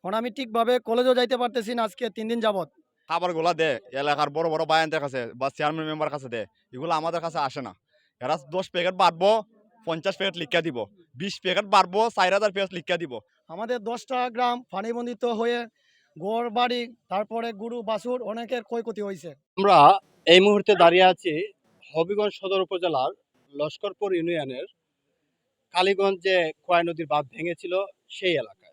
এখন আমি ঠিকভাবে কলেজেও যাইতে পারতেছি না আজকে ৩ দিন যাবৎ। খাবারগুলা দে এলাকার বড় বড় বায়ানদের কাছে বা চেয়ারম্যান মেম্বার কাছে দে, এগুলো আমাদের কাছে আসে না। এরা 10 প্যাকেট বাড়বো, 50 প্যাকেট লিখা দিব, 20 প্যাকেট বাড়বো, 4000 প্যাকেট লিখা দিব। আমাদের ১০টা গ্রাম পানিবন্দিত হয়ে ঘর বাড়ি তারপরে গরু বাছুর অনেকের ক্ষয়ক্ষতি হয়েছে। আমরা এই মুহূর্তে দাঁড়িয়ে আছি হবিগঞ্জ সদর উপজেলার লস্করপুর ইউনিয়নের কালীগঞ্জ যে খোয়াই নদীর বাঁধ ভেঙেছিল সেই এলাকায়।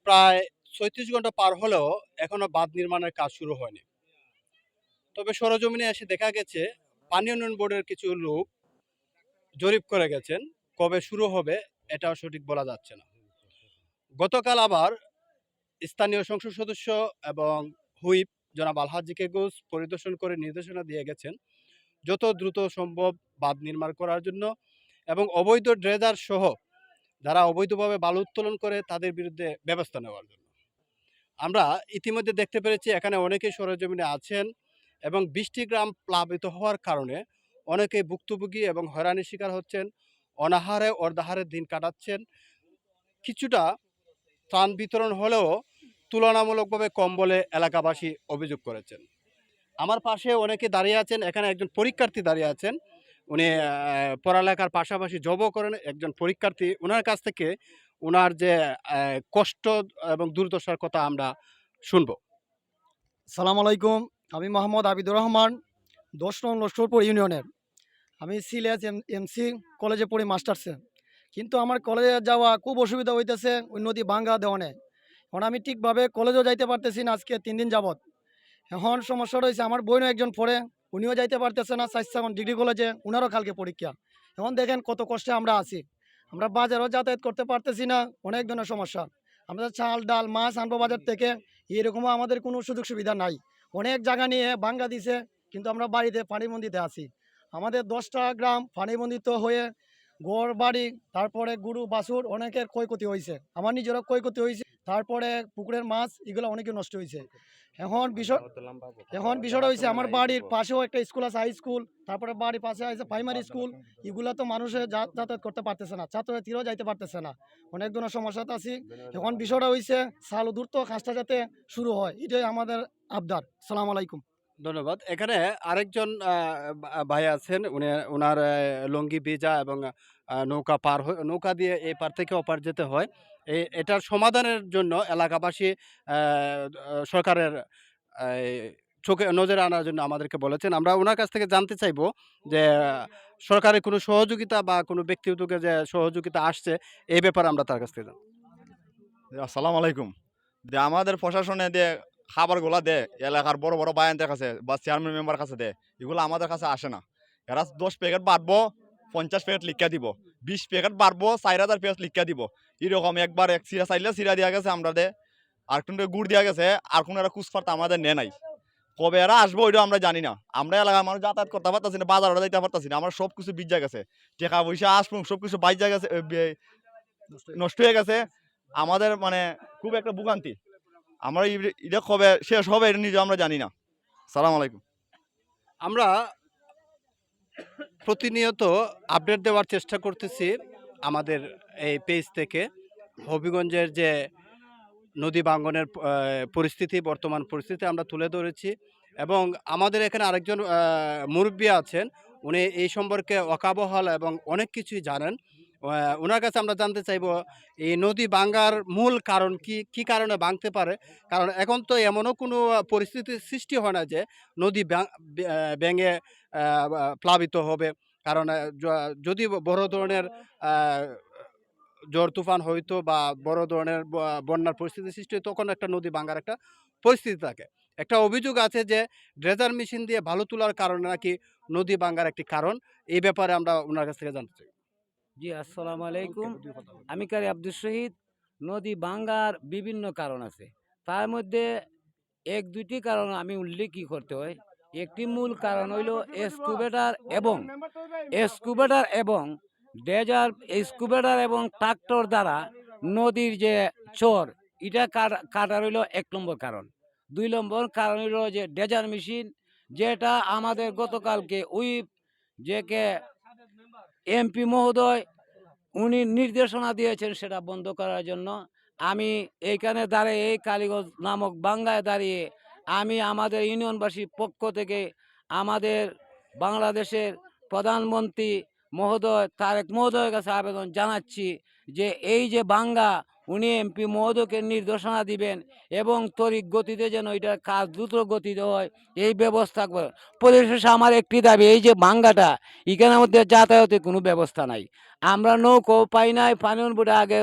প্রায় ৩৬ ঘন্টা পার হলেও এখনো বাঁধ নির্মাণের কাজ শুরু হয়নি। তবে সরেজমিনে এসে দেখা গেছে পানি উন্নয়ন বোর্ডের কিছু লোক জরিপ করে গেছেন, কবে শুরু হবে এটাও সঠিক বলা যাচ্ছে না। গতকাল আবার স্থানীয় সংসদ সদস্য এবং হুইপ জনাব আলহাজি কেগুস পরিদর্শন করে নির্দেশনা দিয়ে গেছেন যত দ্রুত সম্ভব বাঁধ নির্মাণ করার জন্য এবং অবৈধ ড্রেজার সহ যারা অবৈধভাবে বালু উত্তোলন করে তাদের বিরুদ্ধে ব্যবস্থা নেওয়ার জন্য। আমরা ইতিমধ্যে দেখতে পেরেছি এখানে অনেকেই সরেজমিনে আছেন এবং ২০টি গ্রাম প্লাবিত হওয়ার কারণে অনেকেই ভুক্তভোগী এবং হয়রানির শিকার হচ্ছেন, অনাহারে অর্ধাহারে দিন কাটাচ্ছেন। কিছুটা ত্রাণ বিতরণ হলেও তুলনামূলকভাবে কম বলে এলাকাবাসী অভিযোগ করেছেন। আমার পাশে অনেকে দাঁড়িয়ে আছেন, এখানে একজন পরীক্ষার্থী দাঁড়িয়ে আছেন। উনি পড়ালেখার পাশাপাশি জবও করেন, একজন পরীক্ষার্থী। উনার কাছ থেকে উনার যে কষ্ট এবং দুর্দশার কথা আমরা শুনবো। সালাম আলাইকুম, আমি মোহাম্মদ আবিদুর রহমান, ১০ নং লস্করপুর ইউনিয়নের। আমি সিলেট এমসি কলেজে পড়ি মাস্টার্সে। কিন্তু আমার কলেজে যাওয়া খুব অসুবিধা হইতেছে ওই নদী ভাঙ্গা দেওয়ানে। এখন আমি ঠিকভাবে কলেজেও যাইতে পারতেছি না আজকে ৩ দিন যাবৎ। এখন সমস্যা রয়েছে, আমার বোনও একজন পড়ে, উনিও যাইতে পারতেছে না এখন ডিগ্রি কলেজে, উনারও কালকে পরীক্ষা। এখন দেখেন কত কষ্টে আমরা আছি। আমরা বাজারও যাতায়াত করতে পারতেছি না, অনেক ধরনের সমস্যা। আমরা চাল ডাল মাছ আনবো বাজার থেকে, এরকমও আমাদের কোনো সুযোগ সুবিধা নাই। অনেক জায়গা নিয়ে ভাঙ্গা দিছে, কিন্তু আমরা বাড়িতে পানিবন্দিতে আছি। আমাদের 10টা গ্রাম পানিবন্দিত হয়ে ঘর বাড়ি তারপরে গরু বাছুর অনেকের ক্ষয়ক্ষতি হয়েছে, আমার নিজেরও ক্ষয়ক্ষতি হয়েছে। তারপরে পুকুরের মাছ এগুলো অনেকে নষ্ট হয়েছে। এখন বিষয়টা হয়েছে, আমার বাড়ির পাশেও একটা স্কুল আছে, হাই স্কুল, তারপরে বাড়ির পাশে আছে প্রাইমারি স্কুল। এগুলো তো মানুষের যাতায়াত করতে পারতেছে না, ছাত্রছাত্রীরাও যাইতে পারতেছে না, অনেক ধরনের সমস্যাতে আছি। এখন বিষয়টা হয়েছে চালু দ্রুত কাজটা যাতে শুরু হয়, এটাই আমাদের আবদার। সালাম আলাইকুম। ধন্যবাদ। এখানে আরেকজন ভাই আছেন, উনি উনার লুঙ্গি ভিজা এবং নৌকা দিয়ে এই পার থেকে ওপার যেতে হয়। এটার সমাধানের জন্য এলাকাবাসী আ সরকারের এই চোখে নজরে আনার জন্য আমাদেরকে বলেছেন। আমরা উনার কাছ থেকে জানতে চাইবো যে সরকারের কোনো সহযোগিতা বা কোনো ব্যক্তি উদ্যোগে যে সহযোগিতা আসছে এই ব্যাপারে আমরা তার কাছ থেকে জানবো। আসসালামু আলাইকুম। যে আমাদের প্রশাসনে যে খাবারগুলা দে এলাকার বড় বড় বায়ানদের কাছে বা চেয়ারম্যান মেম্বার কাছে দে, এগুলো আমাদের কাছে আসে না। এরা 10 প্যাকেট বাড়বো, 50 প্যাকেট লিখা দিব, 20 প্যাকেট বাড়বো, 4000 প্যাকেট লিখা দিব। এরকম একবার এক সিরা চাইলে সিরা দিয়া গেছে আমরা দে, আর কোন গুড় দিয়া গেছে, আর কোন এরা কুচফার্তা আমাদের নে নাই। কবে এরা আসবো ওইটাও আমরা জানি না। আমরা এলাকার মানুষ যাতায়াত করতে পারতাছি না, বাজারে যাইতে পারতাছি না। আমার সব কিছু বিজ্জা গেছে, টাকা পয়সা আসবো সব কিছু বাইজা গেছে, নষ্ট হয়ে গেছে। আমাদের মানে খুব একটা ভোগান্তি। আমরা এটা কবে শেষ হবে এটা নিজে আমরা জানি না। সালাম আলাইকুম। আমরা প্রতিনিয়ত আপডেট দেওয়ার চেষ্টা করতেছি আমাদের এই পেজ থেকে হবিগঞ্জের যে নদী ভাঙ্গনের পরিস্থিতি, বর্তমান পরিস্থিতি আমরা তুলে ধরেছি এবং আমাদের এখানে আরেকজন মুরব্বী আছেন, উনি এই সম্পর্কে ওয়াকিবহাল এবং অনেক কিছুই জানেন। ওনার কাছে আমরা জানতে চাইব এই নদী ভাঙ্গার মূল কারণ কি, কি কারণে ভাঙতে পারে। কারণ এখন তো এমনও কোনো পরিস্থিতির সৃষ্টি হয় না যে নদী ভেঙে প্লাবিত হবে। কারণ যদি বড় ধরনের ঝড় তুফান হইতো বা বড় ধরনের বন্যার পরিস্থিতি সৃষ্টি হয়, তখন একটা নদী ভাঙার একটা পরিস্থিতি থাকে। একটা অভিযোগ আছে যে ড্রেজার মেশিন দিয়ে বালু তোলার কারণে নাকি নদী ভাঙার একটি কারণ। এই ব্যাপারে আমরা ওনার কাছ থেকে জানতে চাই। জি, আসসালামু আলাইকুম। আমি কারি আব্দুল শহীদ। নদী ভাঙ্গার বিভিন্ন কারণ আছে, তার মধ্যে ১-২টি কারণ আমি উল্লেখই করতে হয়। একটি মূল কারণ হইল এক্সকুভেটর এবং ট্রাক্টর দ্বারা নদীর যে চর এটা কাটার হইল ১ নম্বর কারণ। ২ নম্বর কারণ হইল যে ড্রেজার মেশিন, যেটা আমাদের গতকালকে উইপ যে কে এমপি মহোদয় উনি নির্দেশনা দিয়েছেন সেটা বন্ধ করার জন্য। আমি এইখানে দাঁড়িয়ে এই কালীগঞ্জ নামক বাংলায় দাঁড়িয়ে আমি আমাদের ইউনিয়নবাসীর পক্ষ থেকে আমাদের বাংলাদেশের প্রধানমন্ত্রী মহোদয় তারেক মহোদয়ের কাছে আবেদন জানাচ্ছি যে এই যে বাঙ্গা উনি এমপি মহোদয়কে নির্দেশনা দিবেন এবং তড়িৎ গতিতে যেন এটার কাজ দ্রুত গতিতে হয় এই ব্যবস্থা করে। পরিশেষে আমার একটি দাবি, এই যে বাঙ্গাটা এখানের মধ্যে যাতায়াতের কোনো ব্যবস্থা নাই, আমরা নৌকো পাই নাই, পানীয় বোর্ডে আগে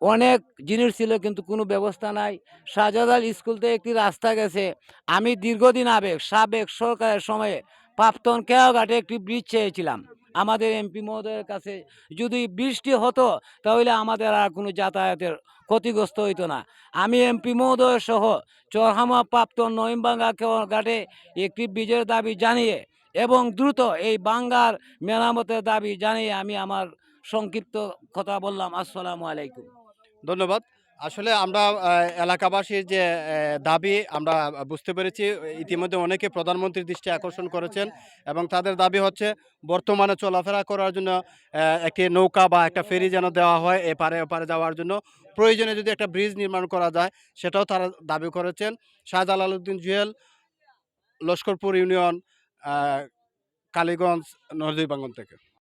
অনেক জিনিস ছিল কিন্তু কোনো ব্যবস্থা নাই। শাহজালাল স্কুল থেকে একটি রাস্তা গেছে, আমি দীর্ঘদিন সাবেক সরকারের সময়ে প্রাক্তন কেয়াঘাটে একটি ব্রিজ চেয়েছিলাম আমাদের এমপি মহোদয়ের কাছে, যদি বৃষ্টি হতো তাহলে আমাদের আর কোনো যাতায়াতের ক্ষতিগ্রস্ত হইতো না। আমি এমপি মহোদয় সহ চরহামা প্রাক্তন নইমবাঙ্গা ঘাটে একটি ব্রিজের দাবি জানিয়ে এবং দ্রুত এই বাঙ্গার মেরামতের দাবি জানিয়ে আমি আমার সংক্ষিপ্ত কথা বললাম। আসসালামু আলাইকুম। ধন্যবাদ। আসলে আমরা এলাকাবাসীর যে দাবি আমরা বুঝতে পেরেছি। ইতিমধ্যে অনেকে প্রধানমন্ত্রীর দৃষ্টি আকর্ষণ করেছেন এবং তাদের দাবি হচ্ছে বর্তমানে চলাফেরা করার জন্য একটি নৌকা বা একটা ফেরি যেন দেওয়া হয় এপারে ওপারে যাওয়ার জন্য। প্রয়োজনে যদি একটা ব্রিজ নির্মাণ করা যায় সেটাও তারা দাবি করেছেন। শাহজালাল উদ্দিন জুয়েল, লস্করপুর ইউনিয়ন, কালীগঞ্জ, নরদুইবাঙ্গন থেকে।